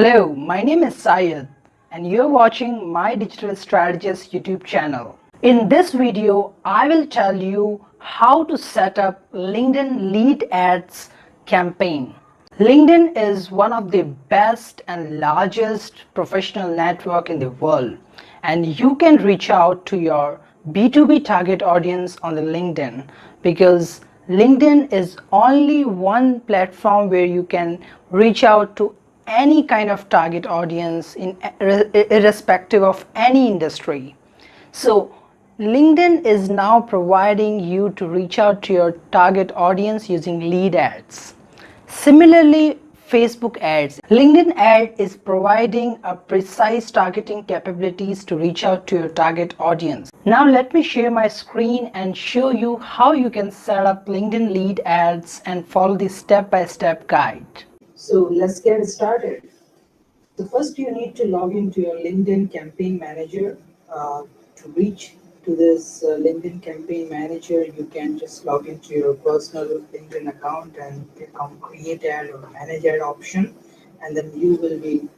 Hello, my name is Syed and you're watching my Digital Strategist YouTube channel. In this video, I will tell you how to set up LinkedIn lead ads campaign. LinkedIn is one of the best and largest professional network in the world, and you can reach out to your B2B target audience on the LinkedIn because LinkedIn is only one platform where you can reach out to any kind of target audience irrespective of any industry. So LinkedIn is now providing you to reach out to your target audience using lead ads. Similarly, Facebook ads. LinkedIn ad is providing a precise targeting capabilities to reach out to your target audience. Now let me share my screen and show you how you can set up LinkedIn lead ads and follow the step-by-step guide. So let's get started. So first you need to log into your LinkedIn Campaign Manager. To reach to this LinkedIn Campaign Manager, you can just log into your personal LinkedIn account and click on Create Ad or Manage Ad option, and then you will be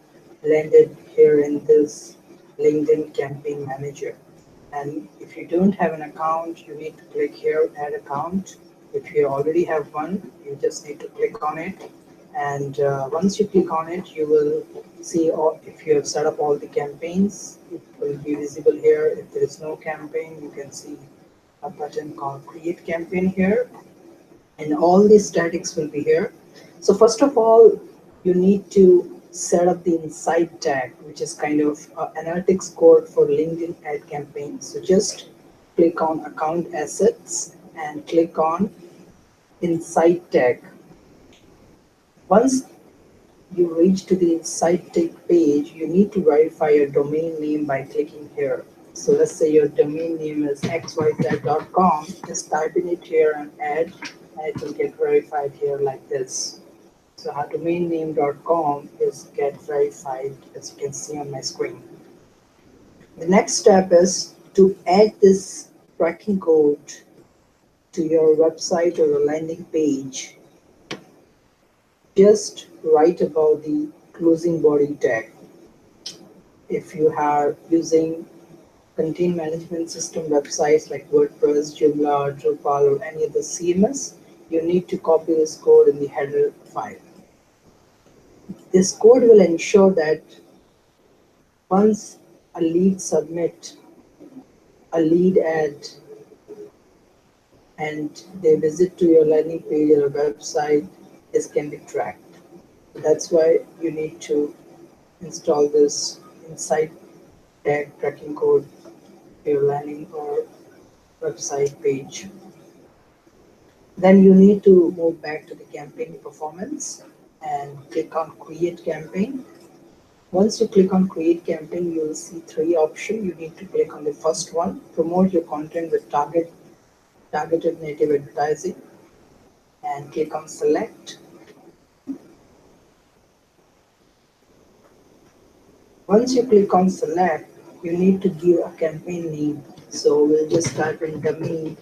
landed here in this LinkedIn Campaign Manager. And if you don't have an account, you need to click here, Add Account. If you already have one, you just need to click on it. And once you click on it, you will see if you have set up all the campaigns. It will be visible here. If there is no campaign, you can see a button called Create Campaign here, and all these statics will be here. So first of all, you need to set up the insight tag, which is kind of analytics code for LinkedIn ad campaigns. So just click on Account Assets and click on Insight tag. Once you reach to the insight tag page, you need to verify your domain name by clicking here. So let's say your domain name is xyz.com. Just type in it here and add, and it will get verified here like this. So our domain name.com is get verified, as you can see on my screen. The next step is to add this tracking code to your website or a landing page. Just write about the closing body tag. If you are using content management system websites like WordPress, Joomla, Drupal, or any other CMS, you need to copy this code in the header file. This code will ensure that once a lead submit a lead ad and they visit to your landing page or website, this can be tracked. That's why you need to install this insight tag tracking code to your landing or website page. Then you need to move back to the campaign performance and click on Create Campaign. Once you click on Create Campaign, you will see three options. You need to click on the first one, Promote your content with targeted native advertising, and click on Select. Once you click on Select, you need to give a campaign name. So we'll just type in dummy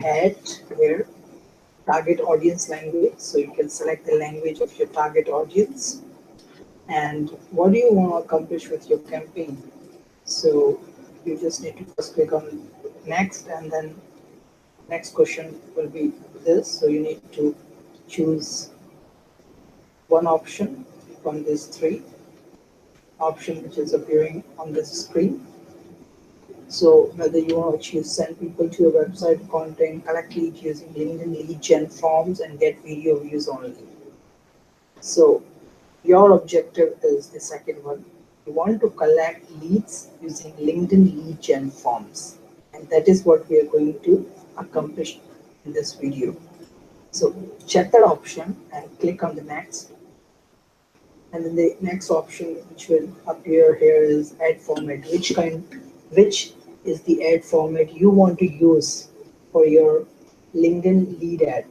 ad here, target audience language. So you can select the language of your target audience. And what do you want to accomplish with your campaign? So you just need to first click on next, and then next question will be this. So you need to choose one option from these three option which is appearing on this screen. So whether you want to choose send people to your website content, collect leads using LinkedIn lead gen forms, and get video views only. So your objective is the second one. You want to collect leads using LinkedIn lead gen forms, and that is what we are going to accomplish in this video. So check that option and click on the next. And then the next option which will appear here is ad format. Which is the ad format you want to use for your LinkedIn lead ad?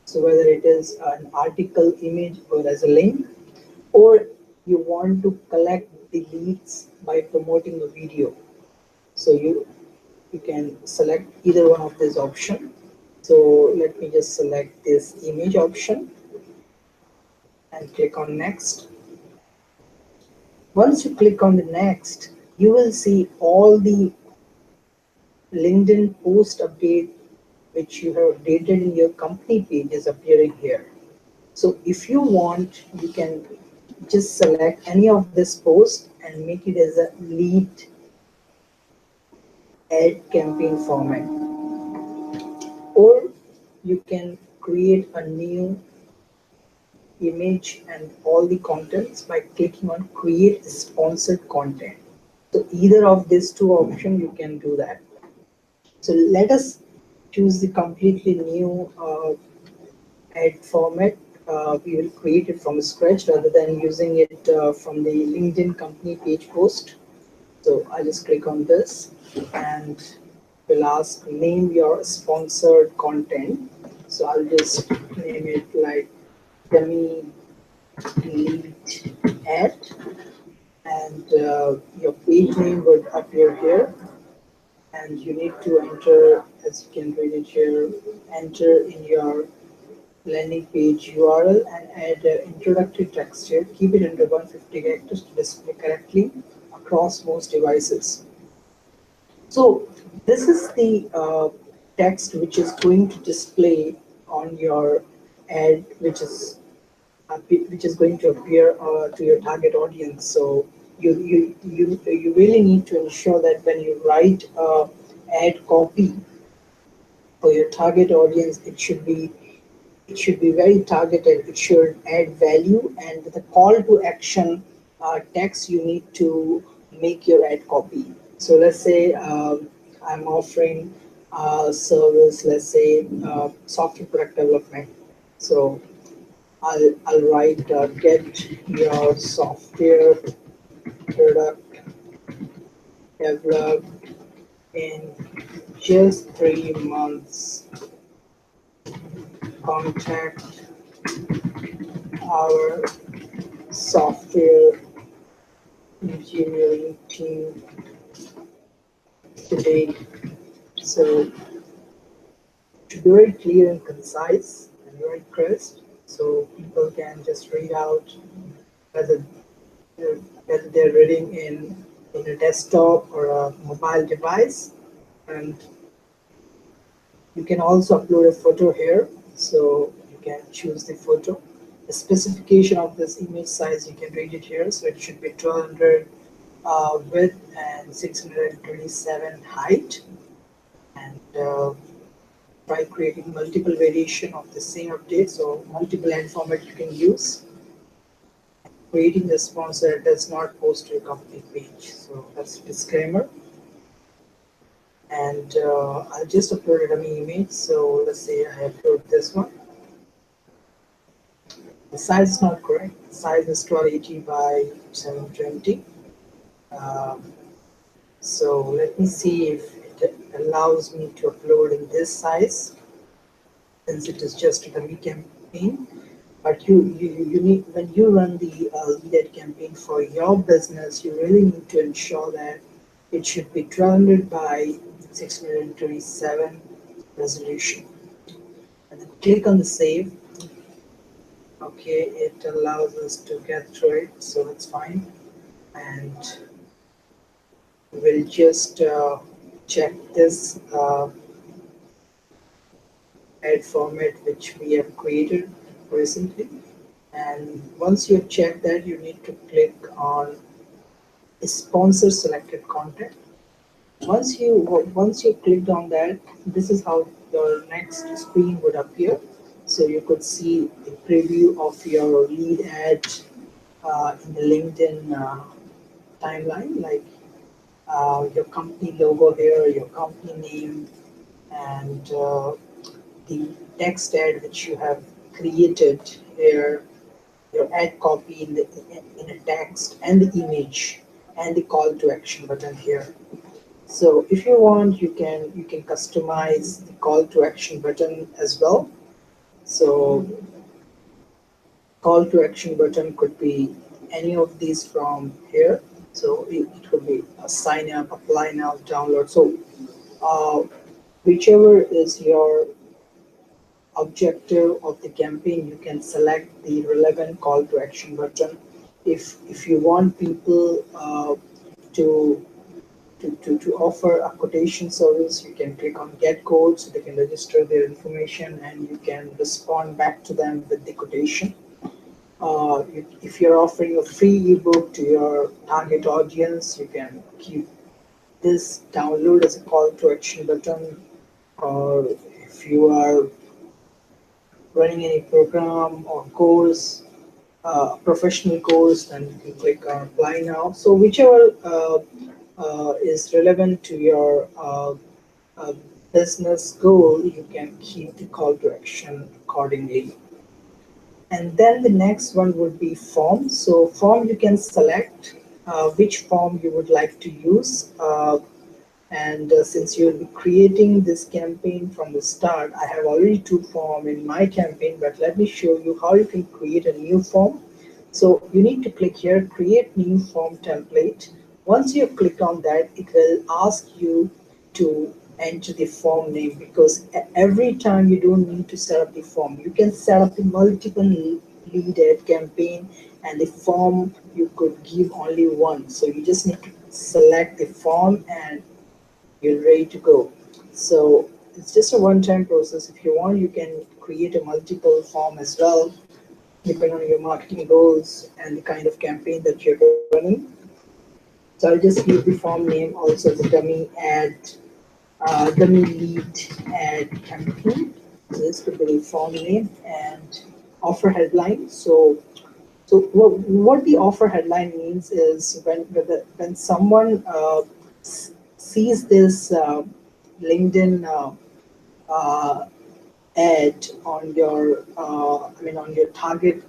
So whether it is an article, image, or as a link, or you want to collect the leads by promoting a video. So you can select either one of these options. So let me just select this image option and click on next. Once you click on the next, you will see all the LinkedIn post update which you have updated in your company page is appearing here. So if you want, you can just select any of this post and make it as a lead ad campaign format, or you can create a new image and all the contents by clicking on create sponsored content. So either of these two options you can do that. So let us choose the completely new ad format. We will create it from scratch rather than using it from the LinkedIn company page post. So I just click on this and will ask name your sponsored content. So I'll just name it like dummy lead ad, and your page name would appear here, and you need to enter, as you can read it here, enter in your landing page URL and add introductory text here. Keep it under 150 characters to display correctly across most devices. So this is the text which is going to display on your ad, which is going to appear to your target audience. So you really need to ensure that when you write ad copy for your target audience, it should be very targeted. It should add value, and the call to action text you need to make your ad copy. So let's say I'm offering a service, let's say software product development. So I'll write get your software product developed in just 3 months. Contact our software engineering team today. So to be very clear and concise and very crisp, so people can just read out whether whether they're reading in a desktop or a mobile device. And you can also upload a photo here, so you can choose the photo. The specification of this image size, you can read it here. So it should be 1200 width and 627 height. And by creating multiple variation of the same update, so multiple ad format you can use. Creating the sponsor does not post to your company page. So that's a disclaimer. And I just uploaded an image. So let's say I upload this one. The size is not correct. The size is 1280 by 720. So let me see if it allows me to upload in this size, since it is just a dummy campaign. But you need, when you run the lead ad campaign for your business, you really need to ensure that it should be 1200 by 627 resolution. And then click on the save. Okay, it allows us to get through it, so it's fine. And we'll just check this ad format which we have created recently. And once you have checked that, you need to click on sponsor selected content. Once you clicked on that, this is how your next screen would appear. So you could see a preview of your lead ad in the LinkedIn timeline, like your company logo here, your company name, and the text ad which you have created here, your ad copy in a text, and the image, and the call to action button here. So if you want, you can customize the call to action button as well. So call to action button could be any of these from here. So it could be a sign up, apply now, download. So uh, whichever is your objective of the campaign, you can select the relevant call to action button if you want people to to offer a quotation service, you can click on get quote so they can register their information and you can respond back to them with the quotation. If you're offering a free ebook to your target audience, you can keep this download as a call to action button. Or if you are running any program or course, professional course, then you can click on apply now. So whichever is relevant to your uh, business goal, you can keep the call to action accordingly. And then the next one would be form. So form, you can select which form you would like to use. And since you'll be creating this campaign from the start, I have already two forms in my campaign, but let me show you how you can create a new form. So you need to click here, create new form template. Once you click on that, it will ask you to enter the form name, because every time you don't need to set up the form. You can set up the multiple lead ad campaign, and the form you could give only one. So you just need to select the form and you're ready to go. So it's just a one-time process. If you want, you can create a multiple form as well, depending on your marketing goals and the kind of campaign that you're running. So I'll just give the form name also the dummy lead ad campaign. So this could be the form name and offer headline. So what the offer headline means is when someone sees this LinkedIn uh, ad on your on your target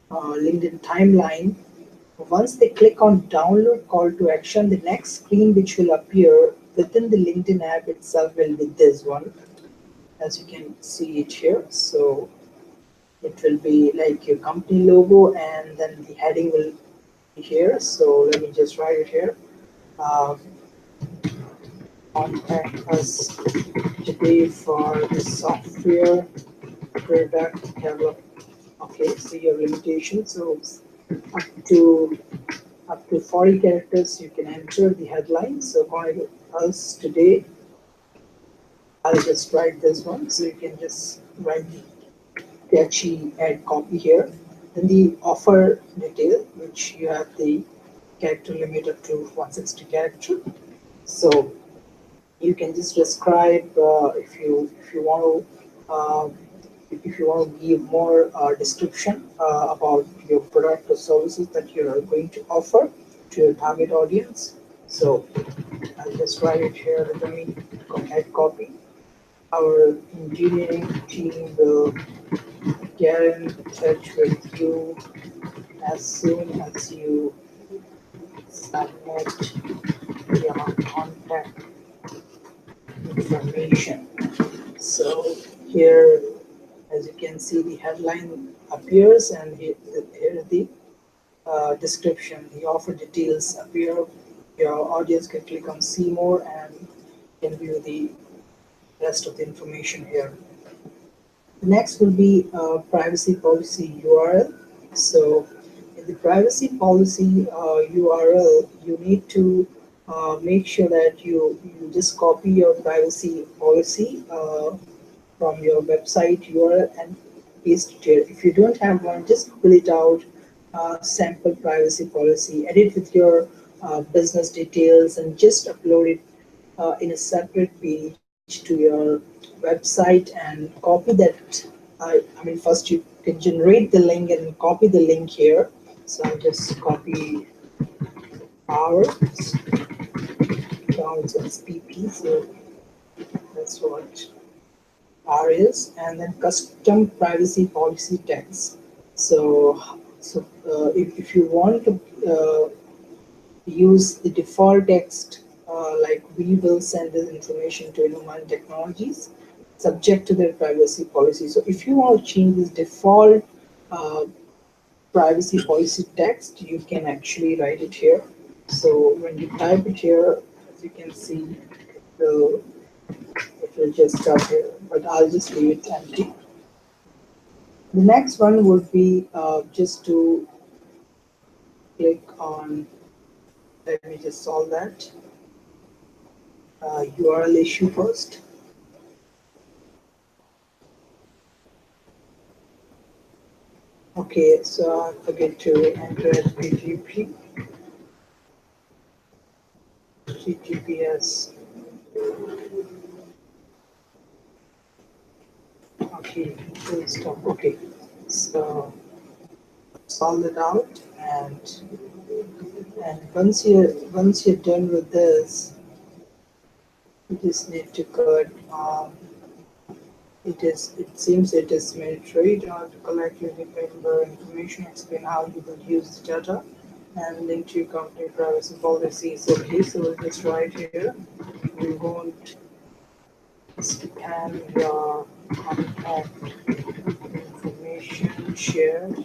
LinkedIn timeline, once they click on download call to action, the next screen which will appear within the LinkedIn app itself will be this one, as you can see it here. So it will be like your company logo, and then the heading will be here. So let me just write it here. Uh, Contact us today for the software product development. Okay, so your limitation. So up to 40 characters you can enter the headline. So contact us today. I'll just write this one. So you can just write the catchy ad copy here. Then the offer detail, which you have the character limit up to 160 character. So you can just describe if you want to if you want to give more description about your product or services that you are going to offer to your target audience. So I'll just write it here. Let me add copy. Our engineering team will get in touch with you as soon as you submit your contact information. So here, as you can see, the headline appears, and here is the description. The offer details appear. Your audience can click on see more and can view the rest of the information here. The next will be privacy policy URL. So in the privacy policy URL, you need to make sure that you just copy your privacy policy from your website URL and paste it here. If you don't have one, just fill it out, sample privacy policy, edit with your business details, and just upload it in a separate page to your website and copy that. First you can generate the link and copy the link here. So I'll just copy our Townsend's PP. So that's what R is, and then custom privacy policy text. So if you want to use the default text, like we will send this information to Inuman Technologies, subject to their privacy policy. So if you want to change this default uh, privacy policy text, you can actually write it here. So when you type it here, as you can see, it will just start here, but I'll just leave it empty. The next one would be just to click on, let me just solve that URL issue first. Okay, so I forget to enter PGP, HTTPS. Okay, full stop. Okay, so solve it out, and once you're done with this, you just need to cut. It seems it is mandatory to collect your member information, explain how you will use the data, and link to your company privacy policies. Okay, so we'll just write here. We won't scan your contact information shared.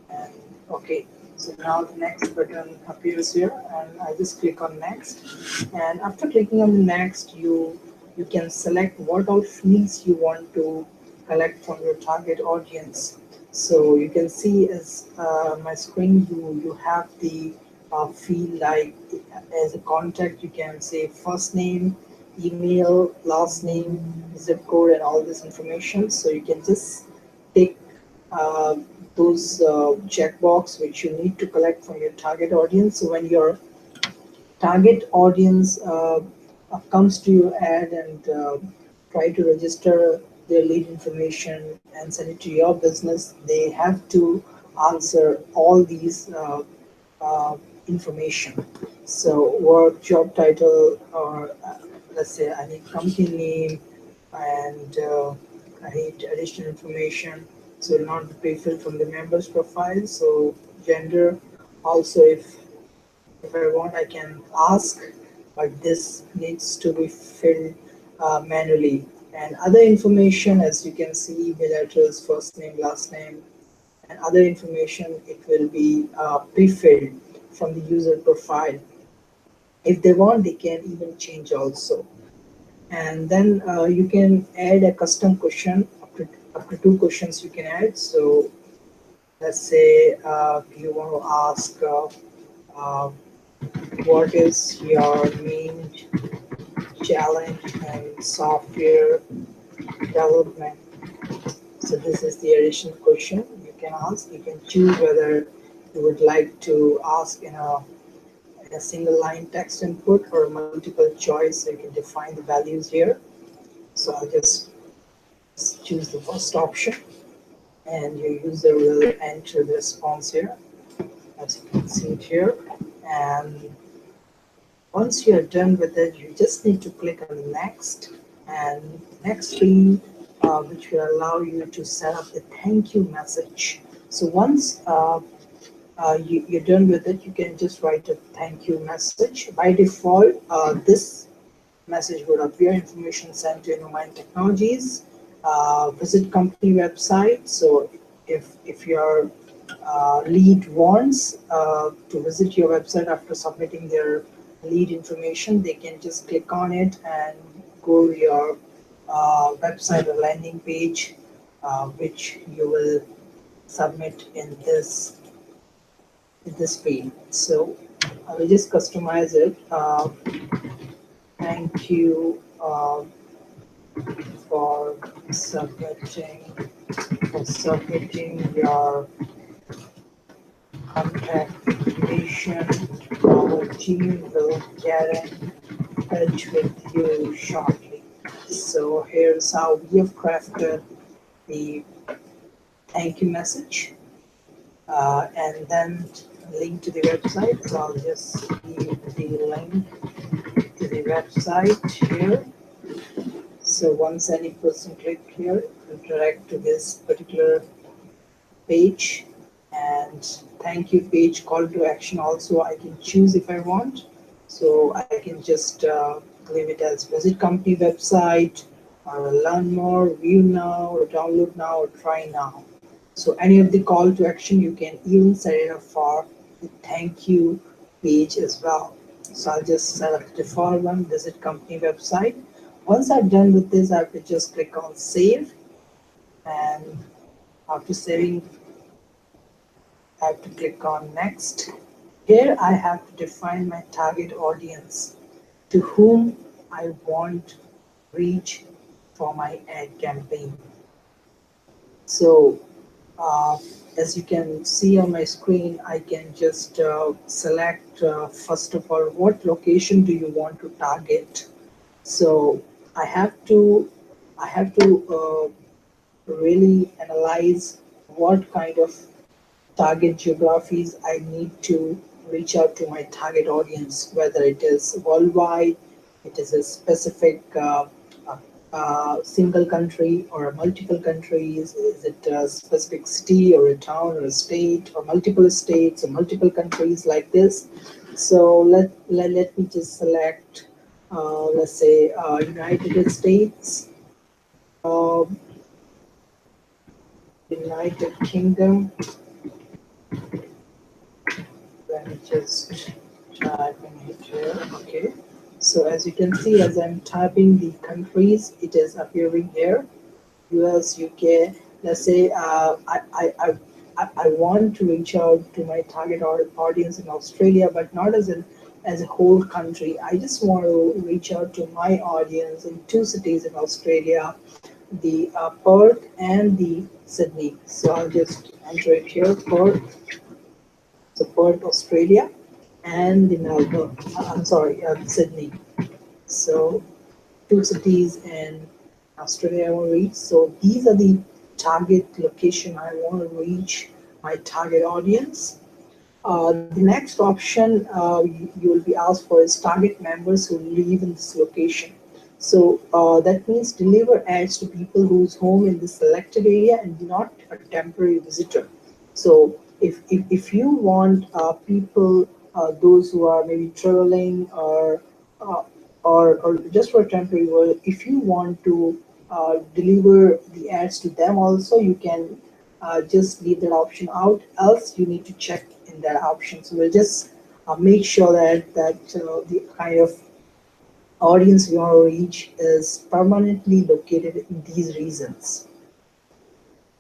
And okay, so now the next button appears here, and I just click on next. And after clicking on next, you can select what all fields you want to collect from your target audience. So you can see as my screen, you have the field like as a contact. You can say first name, email, last name, zip code, and all this information. So you can just take uh, those checkbox which you need to collect from your target audience. So when your target audience comes to your ad and try to register their lead information and send it to your business, they have to answer all these information. So work, job title, or let's say I need company name, and I need additional information. So it will not be filled from the members profile. So gender, also if I want, I can ask, but this needs to be filled manually. And other information, as you can see, email address, first name, last name, and other information, it will be pre-filled from the user profile. If they want, they can even change also. And then you can add a custom question, up to two questions you can add. So let's say you want to ask uh, what is your main challenge in software development. So this is the additional question you can ask. You can choose whether you would like to ask in a single line text input or multiple choice. So you can define the values here. So I'll just choose the first option, and your user will enter the response here, as you can see it here. And once you're done with it, you just need to click on next, and next screen, which will allow you to set up the thank you message. So once you're done with it, you can just write a thank you message. By default, this message would appear: information sent to Innomind Technologies, visit company website. So if your lead wants to visit your website after submitting their lead information, they can just click on it and go to your website or landing page, which you will submit in this page. So I will just customize it. Thank you for submitting your contact information. Our team will get in touch with you shortly. So here's how we have crafted the thank you message, and then link to the website. So I'll just leave the link to the website here. So once any person click here, it will direct to this particular page. And thank you page call to action also I can choose if I want. So I can just leave it as visit company website, or learn more, view now, or download now, or try now. So any of the call to action, you can even set it up for the thank you page as well. So I'll just set up the default one, visit company website. Once I'm done with this, I could just click on save, and after saving, I have to click on next. Here I have to define my target audience to whom I want to reach for my ad campaign. So uh, as you can see on my screen, I can just select first of all, what location do you want to target? So I have to really analyze what kind of target geographies I need to reach out to my target audience, whether it is worldwide, it is a specific single country or multiple countries, is it a specific city or a town or a state or multiple states or multiple countries like this. So let me just select, let's say, United States, uh, United Kingdom. Let me just type in it here. Okay. So as you can see, as I'm typing the countries, it is appearing here. US, UK. Let's say I want to reach out to my target audience in Australia, but not as a whole country. I just want to reach out to my audience in two cities in Australia, the Perth and the Sydney. So I'll just enter it here, Perth, so Perth, Australia, and the Melbourne. I'm sorry, Sydney. So two cities in Australia I want to reach. So these are the target location I want to reach my target audience. The next option you will be asked for is target members who live in this location. So that means deliver ads to people whose home in the selected area and not a temporary visitor. So if you want people, those who are maybe traveling uh, or just for temporary work, if you want to deliver the ads to them also, you can just leave that option out, else you need to check in that option. So we'll just make sure that the kind of audience you want to reach is permanently located in these regions.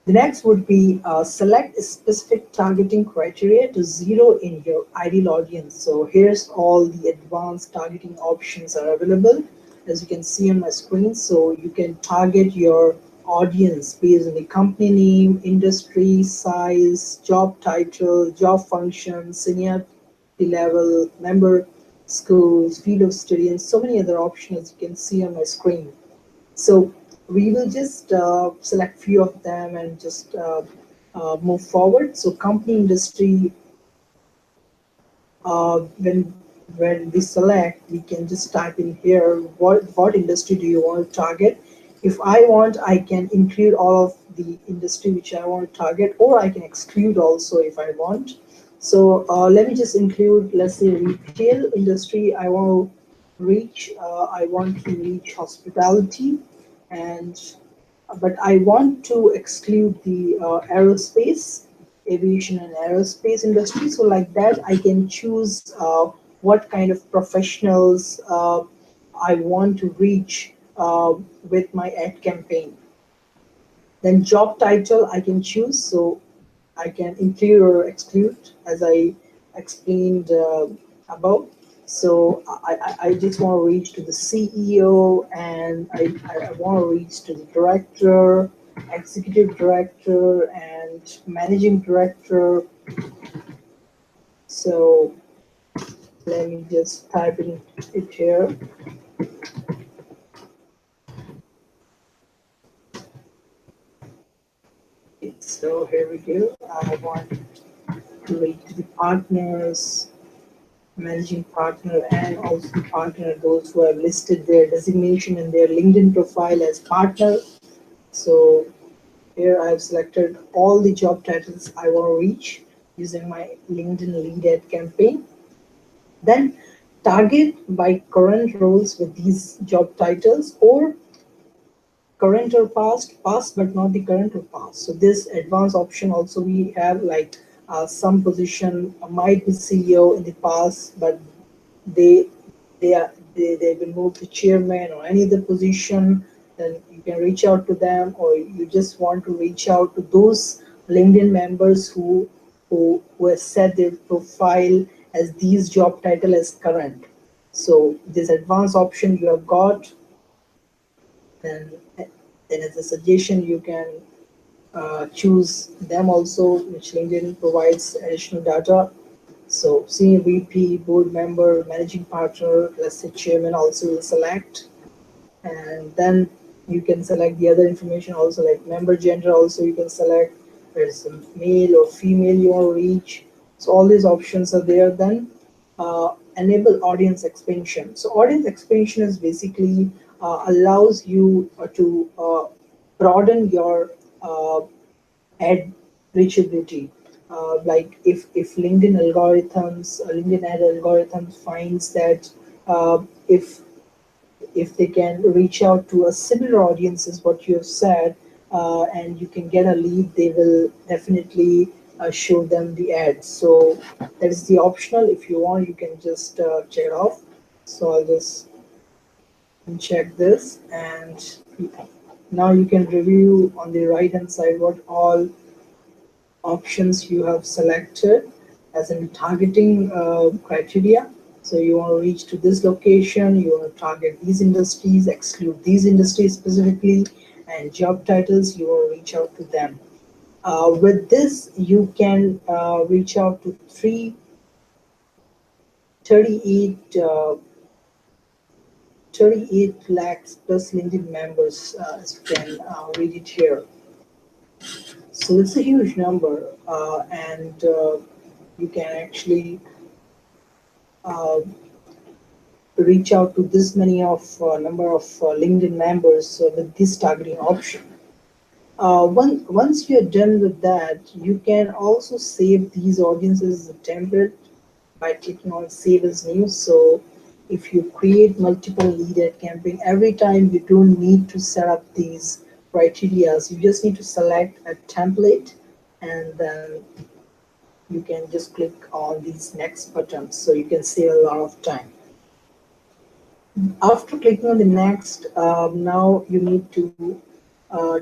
The next would be select a specific targeting criteria to zero in your ideal audience. So here's all the advanced targeting options are available, as you can see on my screen. So you can target your audience based on the company name, industry, size, job title, job function, seniority level, member schools, field of study, and so many other options you can see on my screen. So we will just select few of them and just move forward. So company industry, uh, when when we select, we can just type in here what industry do you want to target. If I want, I can include all of the industry which I want to target, or I can exclude also if I want. So let me just include, let's say, retail industry. I want to reach. I want to reach hospitality, and but I want to exclude the aerospace, aviation and aerospace industry. So like that, I can choose what kind of professionals I want to reach with my ad campaign. Then job title I can choose, so I can include or exclude as I explained above. So I just want to reach to the CEO, and I want to reach to the director, executive director, and managing director. So let me just type in it here. So here we go. I want to reach to the partners, managing partner, and also the partner, those who have listed their designation in their LinkedIn profile as partner. So here I've selected all the job titles I want to reach using my LinkedIn lead ad campaign. Then target by current roles with these job titles, or current or past but not the current or past. So this advanced option also we have, like some position might be CEO in the past, but they they've been moved to chairman or any other position. Then you can reach out to them, or you just want to reach out to those LinkedIn members who have set their profile as these job title as current. So this advanced option you have got, then as a suggestion you can choose them also, which LinkedIn provides additional data. So senior VP, board member, managing partner, let's say chairman also will select, and then you can select the other information also, like member gender also you can select, whether it's male or female you want to reach. So all these options are there. Then enable audience expansion. So audience expansion is basically allows you to broaden your ad reachability. Like if LinkedIn ad algorithms finds that if they can reach out to a similar audience as what you have said, and you can get a lead, they will definitely show them the ads. So that is the optional. If you want, you can just check it off. So I'll just check this, and now you can review on the right hand side what all options you have selected as in targeting criteria. So you want to reach to this location, you want to target these industries, exclude these industries specifically, and job titles, you want to reach out to them. With this, you can reach out to 38, 38 lakhs plus LinkedIn members, as you can read it here. So it's a huge number, and you can actually uh, reach out to this many of number of LinkedIn members with this targeting option. Once you're done with that, you can also save these audiences as a template by clicking on Save as New. So if you create multiple lead ad campaign, every time you don't need to set up these criteria. You just need to select a template, and then you can just click on these next buttons. So you can save a lot of time. After clicking on the next, now you need to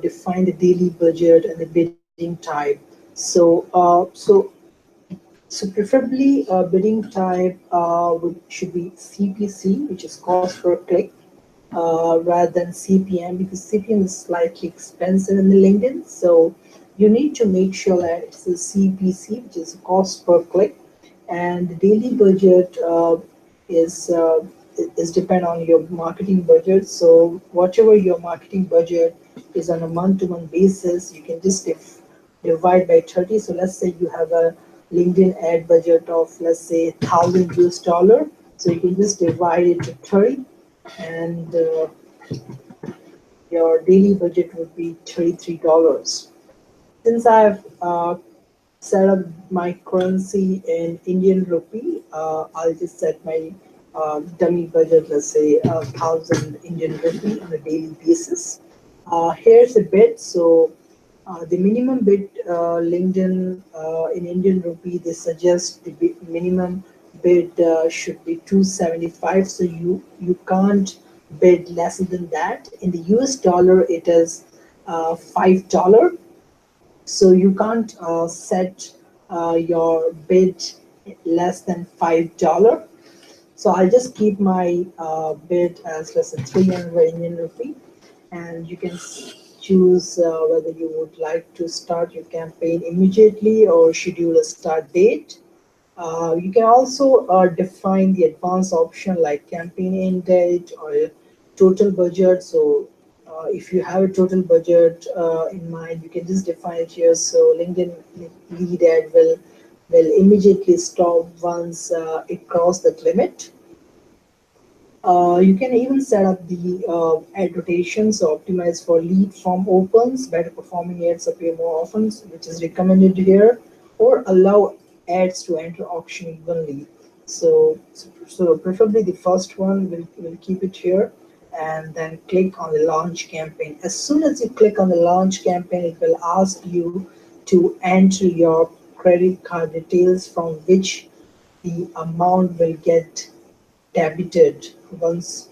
define the daily budget and the bidding type. So preferably bidding type should be CPC, which is cost per click, rather than CPM, because CPM is slightly expensive in the LinkedIn. So you need to make sure that it's a CPC, which is cost per click, and the daily budget is uh, is depend on your marketing budget. So whatever your marketing budget is on a month-to-month basis, you can just divide by 30. So let's say you have a LinkedIn ad budget of, let's say, $1,000 US. So you can just divide it to 30, and your daily budget would be $33. Since I've set up my currency in Indian rupee, I'll just set my dummy budget, let's say 1,000 Indian rupee on a daily basis. Here's a bid. So the minimum bid LinkedIn in Indian rupee, they suggest the minimum bid should be 275. So you can't bid less than that. In the US dollar, it is $5. So you can't set your bid less than $5. So I'll just keep my bid as less than 300 Indian rupee, and you can choose whether you would like to start your campaign immediately or schedule a start date. You can also define the advanced option like campaign end date or a total budget. So if you have a total budget in mind, you can just define it here. So LinkedIn lead ad will immediately stop once it crosses that limit. You can even set up the ad rotations, so optimize for lead form opens, better performing ads appear more often, which is recommended here, or allow ads to enter auction evenly. So preferably the first one, will keep it here, and then click on the launch campaign. As soon as you click on the launch campaign, it will ask you to enter your credit card details from which the amount will get debited once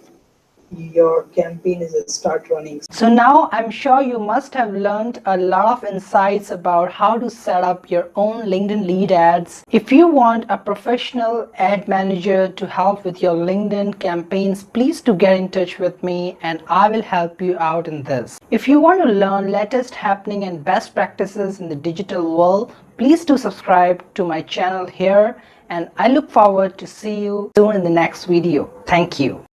your campaign is start running. So now I'm sure you must have learned a lot of insights about how to set up your own LinkedIn lead ads. If you want a professional ad manager to help with your LinkedIn campaigns, please do get in touch with me and I will help you out in this. If you want to learn latest happening and best practices in the digital world, please do subscribe to my channel here, and I look forward to see you soon in the next video. Thank you.